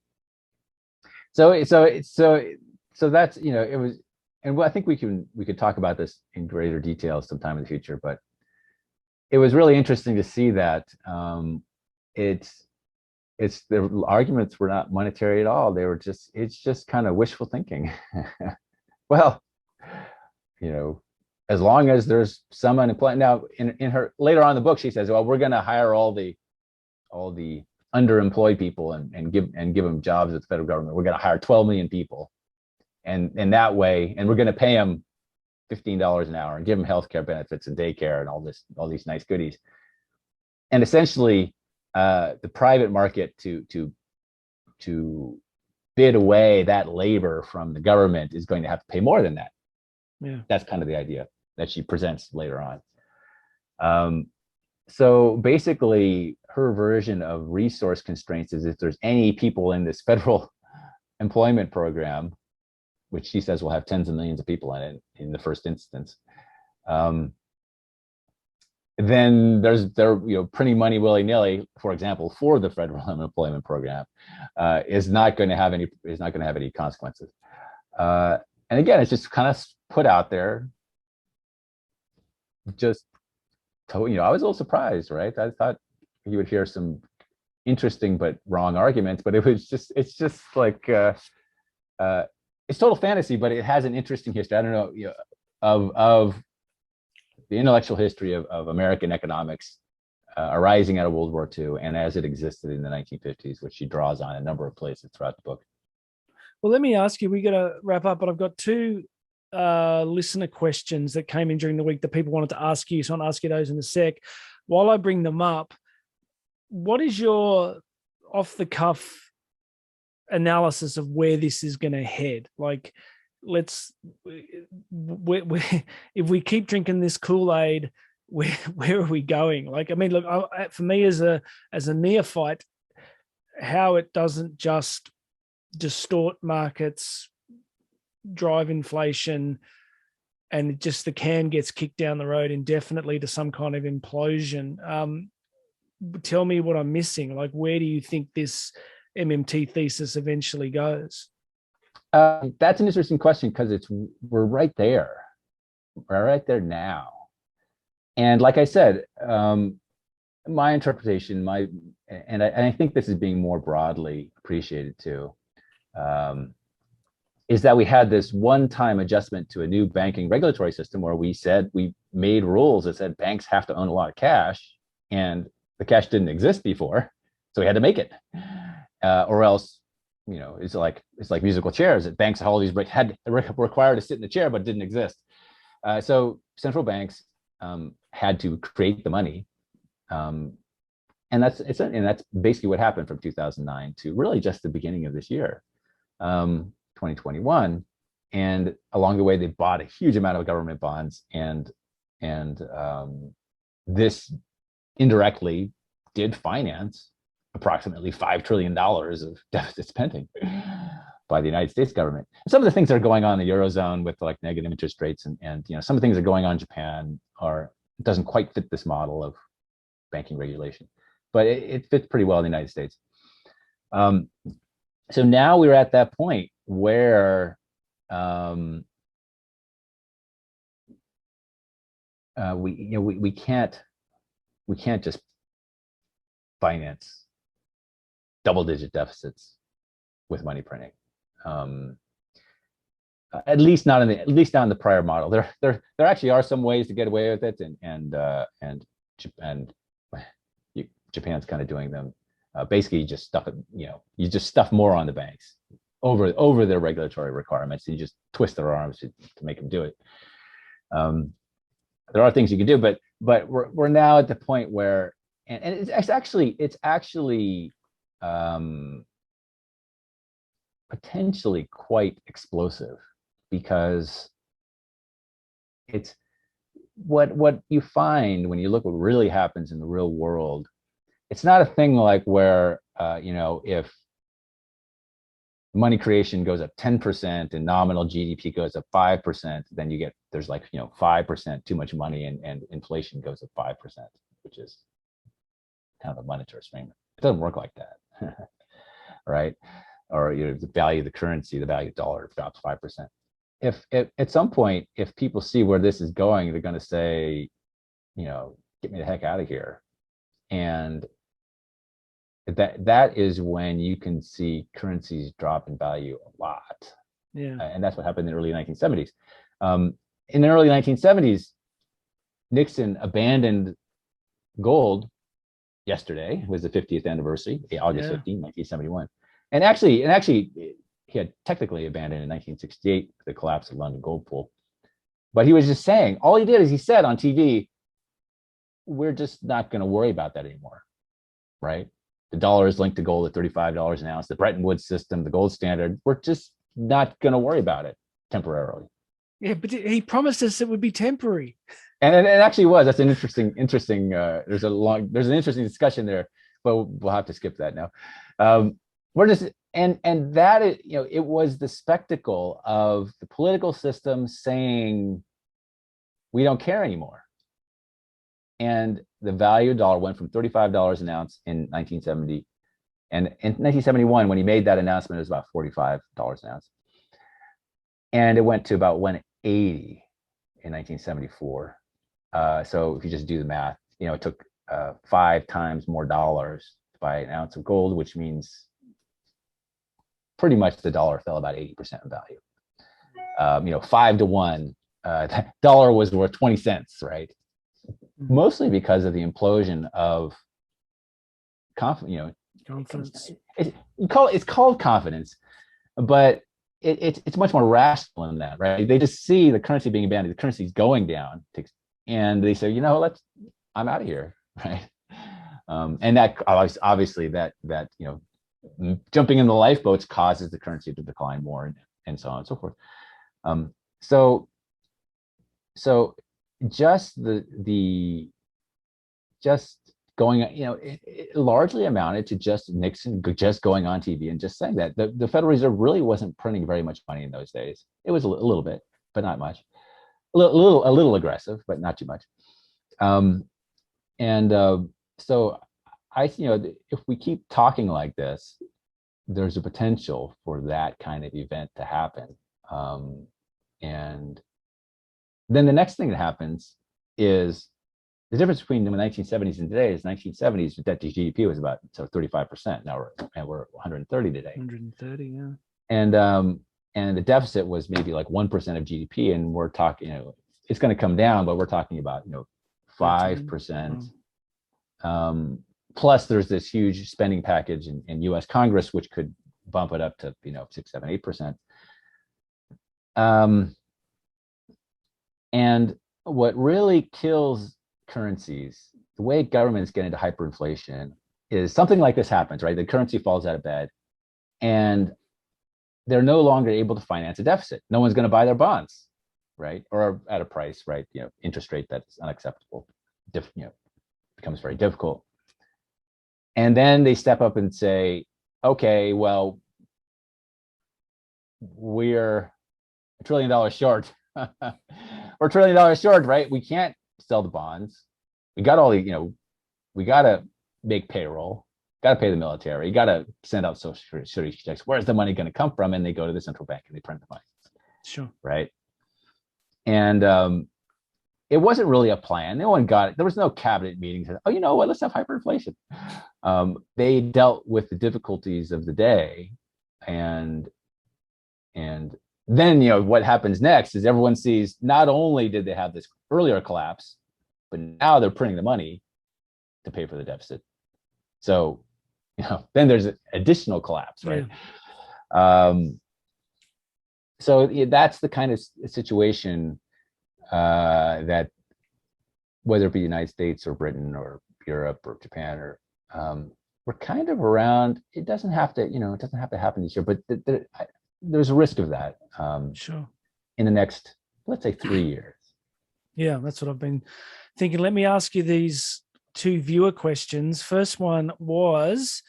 So that's, it was, and I think we could talk about this in greater detail sometime in the future, but it was really interesting to see that it's the arguments were not monetary at all. They were it's just kind of wishful thinking. Well, as long as there's some unemployment. Now, in her later on in the book, she says, well, we're going to hire all the underemployed people and give them jobs at the federal government. We're going to hire 12 million people, and that way, and we're going to pay them $15 an hour and give them healthcare benefits and daycare and all these nice goodies. And essentially, the private market to bid away that labor from the government is going to have to pay more than that. Yeah, that's kind of the idea that she presents later on. So basically, her version of resource constraints is if there's any people in this federal employment program, which she says will have tens of millions of people in it in the first instance, then they're printing money willy-nilly, for example, for the federal unemployment program, is not going to have any consequences. And again, it's just kind of put out there just I was a little surprised, right? I thought you would hear some interesting but wrong arguments, but it's just like uh, it's total fantasy, but it has an interesting history. I don't know, of the intellectual history of American economics arising out of World War II and as it existed in the 1950s, which she draws on a number of places throughout the book. Well, let me ask you, we got to wrap up, but I've got two listener questions that came in during the week that people wanted to ask you. So I'll ask you those in a sec. While I bring them up, what is your off the cuff analysis of where this is going to head? Like, if we keep drinking this Kool-Aid, where are we going? Like, I mean, look, for me as a neophyte, how it doesn't just distort markets, drive inflation, and just the can gets kicked down the road indefinitely to some kind of implosion. Tell me what I'm missing. Like, where do you think this MMT thesis eventually goes? That's an interesting question because we're right there. We're right there now. And like I said, my interpretation, and I think this is being more broadly appreciated too, is that we had this one-time adjustment to a new banking regulatory system where we made rules that said banks have to own a lot of cash, and the cash didn't exist before, so we had to make it, or else, it's like musical chairs. That banks had required to sit in the chair, but didn't exist. So central banks had to create the money, and that's basically what happened from 2009 to really just the beginning of this year, 2021. And along the way, they bought a huge amount of government bonds, and this indirectly did finance approximately $5 trillion of deficit spending by the United States government. And some of the things that are going on in the Eurozone with like negative interest rates and some of the things that are going on in Japan doesn't quite fit this model of banking regulation, but it fits pretty well in the United States. So now we're at that point where we can't just finance double-digit deficits with money printing. At least not in the prior model. There actually are some ways to get away with it, and Japan's kind of doing them. Basically, you just stuff it. You just stuff more on the banks over their regulatory requirements. And you just twist their arms to make them do it. There are things you can do, but we're now at the point where, and it's actually potentially quite explosive, because it's what you find when you look what really happens in the real world. It's not a thing like where if money creation goes up 10% and nominal GDP goes up 5%, then there's 5% too much money, and inflation goes up 5%, which is kind of a monetary framework. It doesn't work like that, right? Or the value of the currency, the value of the dollar drops 5%. If at some point, if people see where this is going, they're going to say, get me the heck out of here. And that is when you can see currencies drop in value a lot. Yeah. And that's what happened in the early 1970s. In the early 1970s, Nixon abandoned gold. Yesterday was the 50th anniversary, August 15, 1971. And actually, he had technically abandoned in 1968 the collapse of London Gold Pool. But he was just saying, all he did is he said on TV, we're just not going to worry about that anymore, right? The dollar is linked to gold at $35 an ounce. The Bretton Woods system, the gold standard, we're just not going to worry about it temporarily. Yeah, but he promised us it would be temporary. And it actually was. That's an interesting. There's an interesting discussion there, but we'll have to skip that now. We're just and that is, it was the spectacle of the political system saying we don't care anymore, and the value of the dollar went from $35 an ounce in 1970, and in 1971 when he made that announcement, it was about $45 an ounce, and it went to about 180 in 1974. So if you just do the math, it took 5 times more dollars to buy an ounce of gold, which means pretty much the dollar fell about 80% in value. 5 to 1, that dollar was worth 20 cents, right? Mm-hmm. Mostly because of the implosion of confidence. It's called confidence, but it's much more rational than that, right? They just see the currency being abandoned, the currency's going down, and they say, I'm out of here, right? And that obviously that jumping in the lifeboats causes the currency to decline more, and so on and so forth. So just just going, it largely amounted to just Nixon just going on TV and just saying that the Federal Reserve really wasn't printing very much money in those days. It was a little bit, but not much. A little aggressive, but not too much. So I, if we keep talking like this, there's a potential for that kind of event to happen. And then the next thing that happens is the difference between the 1970s and today is 1970s, the debt to GDP was about 35%. Now we're 130 today. 130, yeah. And the deficit was maybe like 1% of GDP, and we're talking, it's going to come down, but we're talking about 5%. Plus, there's this huge spending package in U.S. Congress, which could bump it up to 6, 7, 8%. And what really kills currencies, the way governments get into hyperinflation, is something like this happens, right? The currency falls out of bed, and they're no longer able to finance a deficit. No one's going to buy their bonds, right? Or at a price, right? Interest rate that's unacceptable, becomes very difficult. And then they step up and say, okay, well, we're $1 trillion short. We're $1 trillion short, right? We can't sell the bonds. We got all the, we got to make payroll, got to pay the military, got to send out social security checks. Where's the money going to come from? And they go to the central bank and they print the money. Sure. Right. And it wasn't really a plan. No one got it. There was no cabinet meeting. Oh, you know what? Let's have hyperinflation. They dealt with the difficulties of the day, and then what happens next is everyone sees not only did they have this earlier collapse, but now they're printing the money to pay for the deficit. So then there's an additional collapse, right? Yeah. So that's the kind of situation that, whether it be the United States or Britain or Europe or Japan, or we're kind of around. It doesn't have to, it doesn't have to happen this year, but there's a risk of that. Sure. In the next, let's say, 3 years. Yeah, that's what I've been thinking. Let me ask you these 2 viewer questions. First one was,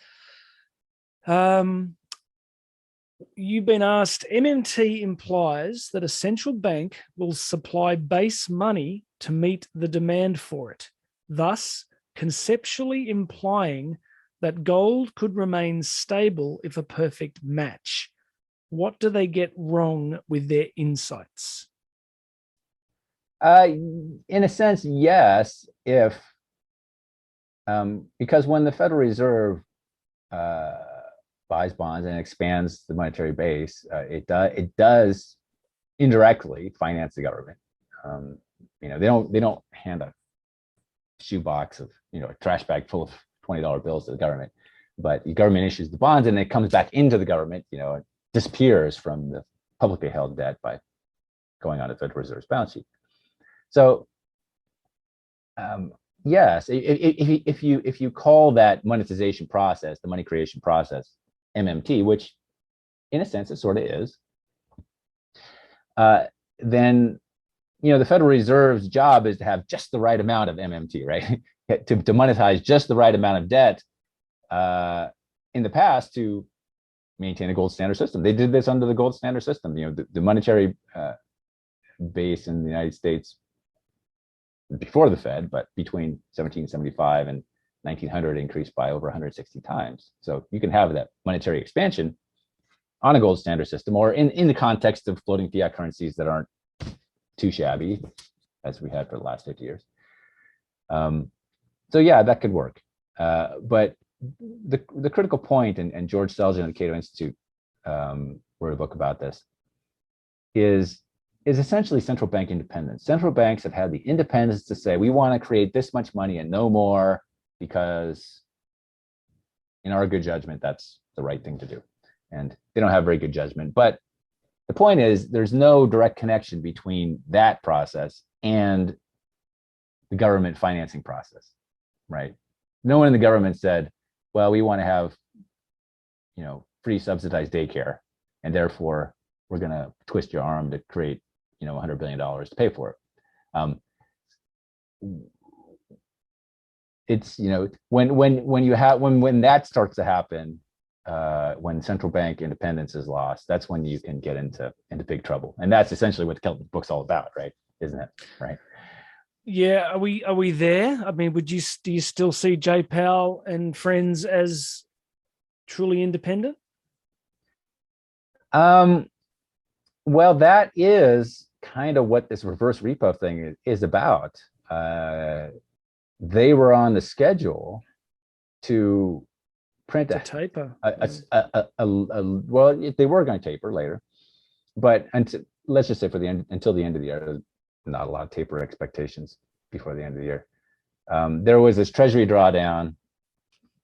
you've been asked, MMT implies that a central bank will supply base money to meet the demand for it, thus conceptually implying that gold could remain stable if a perfect match. What do they get wrong with their insights? In a sense, yes, because when the Federal Reserve buys bonds and expands the monetary base, it does indirectly finance the government. They don't hand a shoebox of a trash bag full of $20 bills to the government, but the government issues the bonds and it comes back into the government. It disappears from the publicly held debt by going on the Federal Reserve's balance sheet. So yes, if you call that monetization process, the money creation process, MMT, which in a sense it sort of is, then the Federal Reserve's job is to have just the right amount of MMT, right? to monetize just the right amount of debt in the past to maintain a gold standard system. They did this under the gold standard system. The monetary base in the United States before the Fed, but between 1775 and 1900 increased by over 160 times. So you can have that monetary expansion on a gold standard system, or in the context of floating fiat currencies that aren't too shabby, as we had for the last 50 years. So yeah, that could work. But the critical point, and George Selgin at the Cato Institute wrote a book about this, is essentially central bank independence. Central banks have had the independence to say, we want to create this much money and no more, because in our good judgment, that's the right thing to do. And they don't have very good judgment. But the point is, there's no direct connection between that process and the government financing process, right? No one in the government said, well, we want to have, free subsidized daycare, and therefore we're going to twist your arm to create, $100 billion to pay for it. It's, when that starts to happen, when central bank independence is lost, that's when you can get into big trouble. And that's essentially what the Kelton book's all about, right? Isn't it? Right. Yeah. Are we there? I mean, do you still see Jay Powell and friends as truly independent? Well, that is kind of what this reverse repo thing is about. They were on the schedule to print a taper. Well, they were going to taper later, but let's just say until the end of the year, not a lot of taper expectations before the end of the year. There was this Treasury drawdown,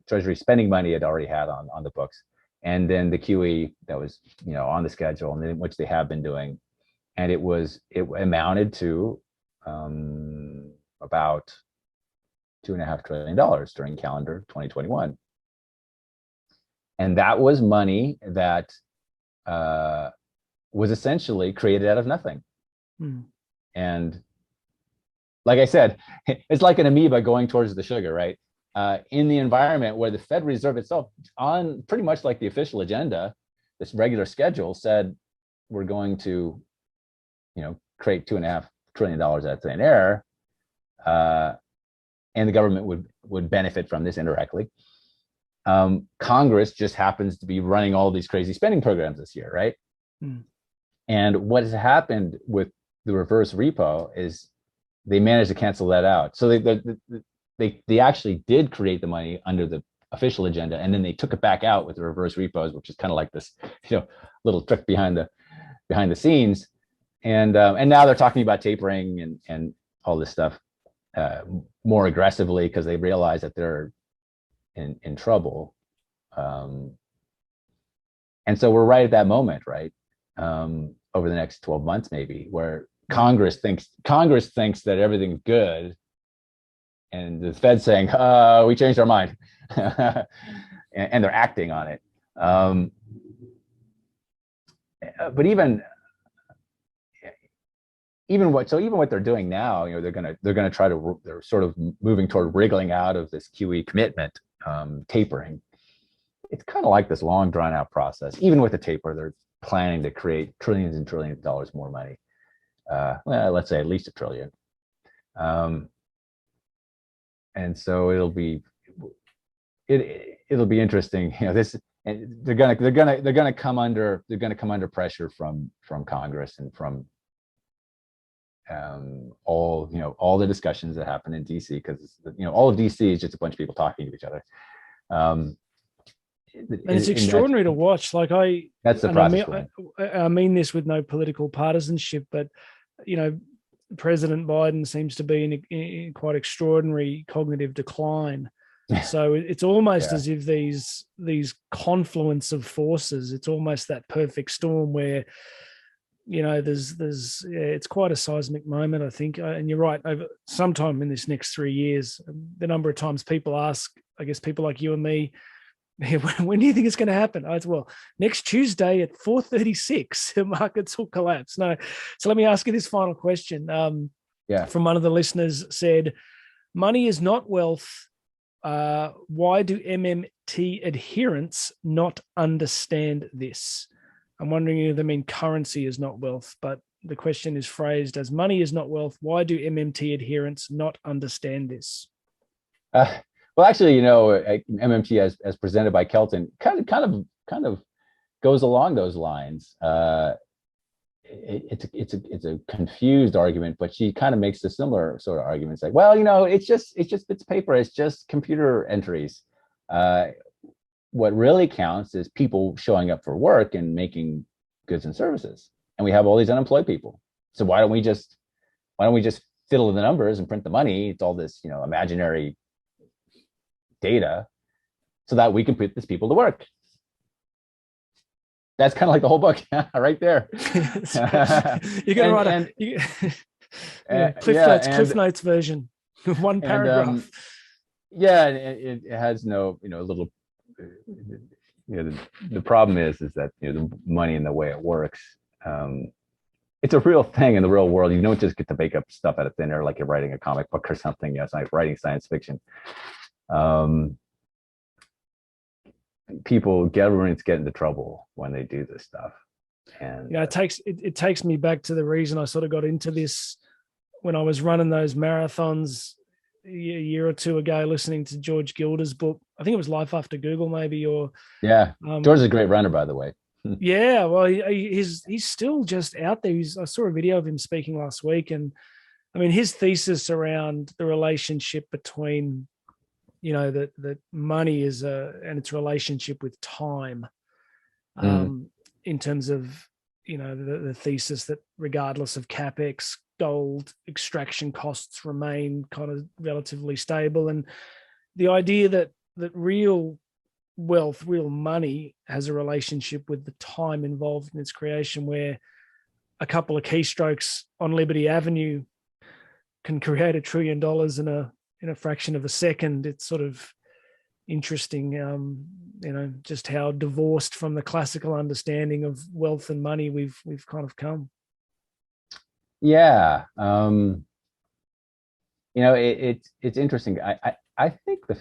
Treasury spending money it already had on the books, and then the QE that was on the schedule, and which they have been doing, and it amounted to about $2.5 trillion during calendar 2021. And that was money that was essentially created out of nothing. And like I said, it's like an amoeba going towards the sugar, right? In the environment where the Fed Reserve itself, on pretty much like the official agenda, this regular schedule said, we're going to, create $2.5 trillion out of thin air, and the government would benefit from this indirectly. Congress just happens to be running all these crazy spending programs this year, right? And what has happened with the reverse repo is they managed to cancel that out. So they actually did create the money under the official agenda, and then they took it back out with the reverse repos, which is kind of like this, little trick behind the scenes. And now they're talking about tapering and all this stuff more aggressively, because they realize that they're in trouble. And so we're right at that moment, right? Over the next 12 months, maybe, where Congress thinks that everything's good, and the Fed's saying, we changed our mind, and they're acting on it. But even what they're doing now, they're gonna try to, they're sort of moving toward wriggling out of this QE commitment, tapering. It's kind of like this long drawn out process. Even with the taper, they're planning to create trillions and trillions of dollars more money. Well, let's say at least $1 trillion. And so it'll be interesting. This, and they're gonna come under pressure from Congress and from all the discussions that happen in DC, because all of DC is just a bunch of people talking to each other. And it's extraordinary to watch. Like that's the process. I mean this with no political partisanship, but President Biden seems to be in quite extraordinary cognitive decline. So it's almost as if these confluence of forces, it's almost that perfect storm where there's it's quite a seismic moment, I think. And you're right, over sometime in this next 3 years, the number of times people ask, I guess people like you and me, when do you think it's going to happen? Well, next Tuesday at 4:36, the markets will collapse. No. So let me ask you this final question. From one of the listeners said, money is not wealth. Why do MMT adherents not understand this? I'm wondering if they mean currency is not wealth, but the question is phrased as money is not wealth. Why do MMT adherents not understand this? Well, actually, MMT as presented by Kelton kind of goes along those lines. it's a confused argument, but she kind of makes a similar sort of argument. It's like, well, you know, it's just bits of paper, it's just computer entries. What really counts is people showing up for work and making goods and services. And we have all these unemployed people. So why don't we just fiddle the numbers and print the money? It's all this, you know, imaginary data so that we can put these people to work. That's kind of like the whole book right there. You're going to write Cliff Notes version, one paragraph. It has no, you know, little, you know, the problem is that, you know, the money and the way it works, it's a real thing in the real world. You don't just get to make up stuff out of thin air like you're writing a comic book or something. You know, it's like writing science fiction. Governments get into trouble when they do this stuff. And it takes me back to the reason I sort of got into this when I was running those marathons a year or two ago, listening to George Gilder's book. I think it was Life After Google, maybe, or George is a great runner, by the way. Yeah, well, he's still just out there. I saw a video of him speaking last week, and I mean, his thesis around the relationship between, you know, that money is and its relationship with time, in terms of, you know, the thesis that regardless of capex, gold extraction costs remain kind of relatively stable, and the idea that real wealth, real money has a relationship with the time involved in its creation, where a couple of keystrokes on Liberty Avenue can create $1 trillion in a fraction of a second. It's sort of interesting, you know, just how divorced from the classical understanding of wealth and money we've kind of come. Yeah. You know, it's interesting. I think the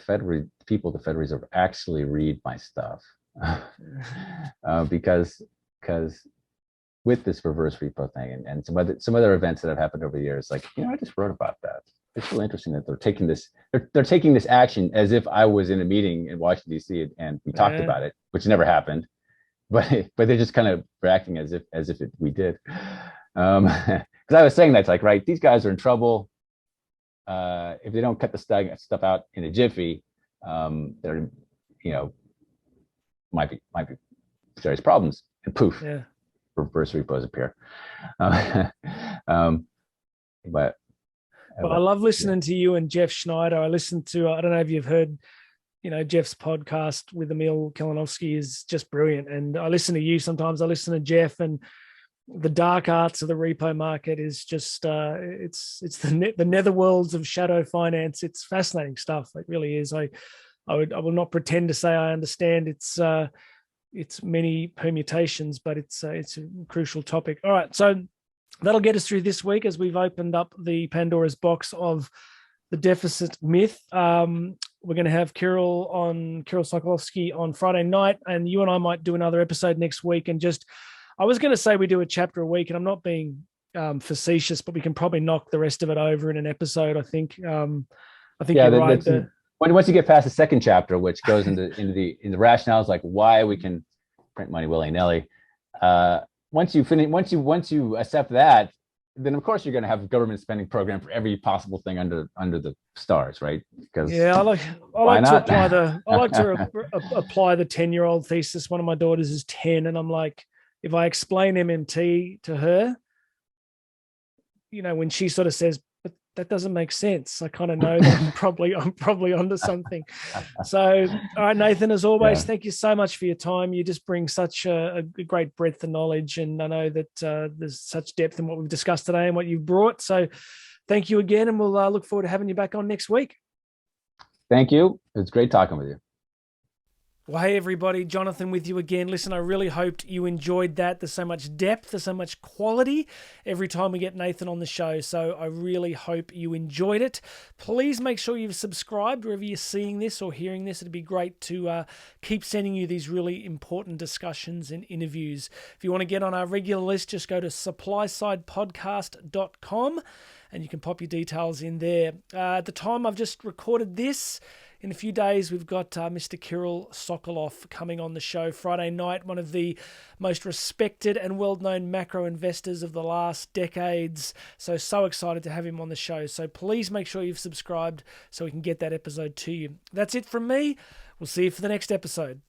people at the Federal Reserve actually read my stuff, because with this reverse repo thing and some other events that have happened over the years, like, you know, I just wrote about that. It's really interesting that they're taking this action as if I was in a meeting in Washington D.C. and we talked about it, which never happened, but they're just kind of reacting as if we did. Because I was saying that's like, right, these guys are in trouble. If they don't cut the stuff out in a jiffy, there, you know, might be serious problems, and poof, reverse repos appear. But I love listening to you and Jeff Schneider. I listened to, I don't know if you've heard, you know, Jeff's podcast with Emil Kalinowski is just brilliant. And I listen to you sometimes. I listen to Jeff, and the dark arts of the repo market is just, it's the netherworlds of shadow finance. It's fascinating stuff. It really is. I will not pretend to say I understand its many permutations, but it's a crucial topic. All right. So that'll get us through this week as we've opened up the Pandora's box of the deficit myth. We're going to have Kirill Sokolovsky on Friday night, and you and I might do another episode next week. And just, I was going to say we do a chapter a week, and I'm not being facetious, but we can probably knock the rest of it over in an episode. I think you're right. Once you get past the second chapter, which goes into the rationales, like why we can print money willy-nilly, once you accept that, then of course you're going to have a government spending program for every possible thing under the stars, right? Because I like to apply the 10-year-old thesis. One of my daughters is 10, and I'm like, if I explain MMT to her, you know, when she sort of says, but that doesn't make sense, I kind of know that I'm probably onto something. So, all right, Nathan, as always, thank you so much for your time. You just bring such a great breadth of knowledge, and I know that there's such depth in what we've discussed today and what you've brought. So thank you again, and we'll look forward to having you back on next week. Thank you. It's great talking with you. Well, hey, everybody, Jonathan with you again. Listen, I really hoped you enjoyed that. There's so much depth, there's so much quality every time we get Nathan on the show, so I really hope you enjoyed it. Please make sure you've subscribed wherever you're seeing this or hearing this. It'd be great to keep sending you these really important discussions and interviews. If you want to get on our regular list, just go to supplysidepodcast.com and you can pop your details in there. At the time I've just recorded this, In a few days, we've got Mr. Kirill Sokolov coming on the show Friday night, one of the most respected and well-known macro investors of the last decades. So excited to have him on the show. So please make sure you've subscribed so we can get that episode to you. That's it from me. We'll see you for the next episode.